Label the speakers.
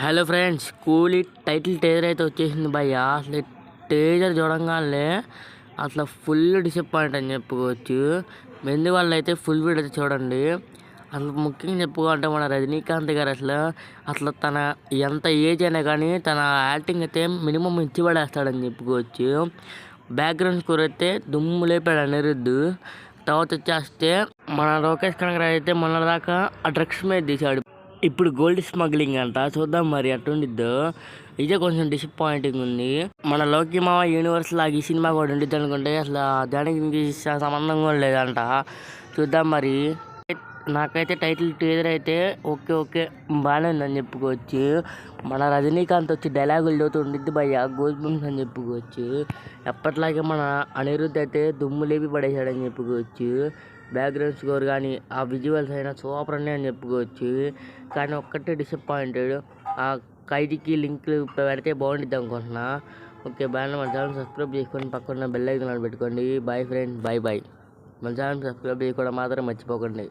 Speaker 1: Hello friends, కూలీ title teaser అయితే వచ్చేసింది భయ్య. అసలు టేజర్ చూడంగానే అసలు ఫుల్ డిసప్పాయింట్ అని చెప్పుకోవచ్చు. ఎందువల్ల అయితే ఫుల్ వీడియో అయితే చూడండి. అసలు ముఖ్యంగా చెప్పుకోవాలంటే మన రజనీకాంత్ గారు అసలు తన ఎంత ఏజ్ అయినా కానీ తన యాక్టింగ్ అయితే మినిమం ఇచ్చి పడేస్తాడని చెప్పుకోవచ్చు. బ్యాక్గ్రౌండ్ స్కోర్ అయితే దుమ్ము లేపాడు అనిరుద్ధ్. తర్వాత వచ్చేస్తే మన లోకేష్ కనగరాజు అయితే మొన్నదాకా ఆ డ్రగ్స్ మీద తీశాడు. ఇప్పుడు గోల్డ్ స్మగ్లింగ్ అంట. చూద్దాం మరి అట్టుండిద్దో. ఇదే కొంచెం డిసప్పాయింటింగ్ ఉంది. మన లోకి మావ యూనివర్స్ లాగా ఈ సినిమా కూడా ఉండిద్ది అనుకుంటే అసలు దానికి సంబంధం కూడా లేదంట. చూద్దాం మరి. నాకైతే టైటిల్ టీజర్ అయితే ఓకే బాగానే ఉందని చెప్పుకోవచ్చు. మన రజనీకాంత్ వచ్చి డైలాగులు చదువుతూ ఉండిద్ది భయ్య, గోల్డ్ బంప్స్ అని చెప్పుకోవచ్చు. ఎప్పట్లాగే మన అనిరుద్ధ్ అయితే దుమ్ము లేపి పడేశాడని చెప్పుకోవచ్చు. బ్యాక్గ్రౌండ్ స్కోర్ కానీ ఆ విజువల్స్ అయినా సూపర్ అని చెప్పుకోవచ్చు. కానీ ఒక్కటే డిసప్పాయింటెడ్. ఆ ఖైదీకి లింక్లు పెడితే బాగుండిద్ది అనుకుంటున్నా. Okay bye. మన ఛానల్ సబ్స్క్రైబ్ చేసుకొని పక్కన బెల్ ఐకాన్ పెట్టుకోండి. Bye friends, bye. మన ఛానల్ సబ్స్క్రైబ్ చేసుకోవడం మాత్రం మర్చిపోకండి.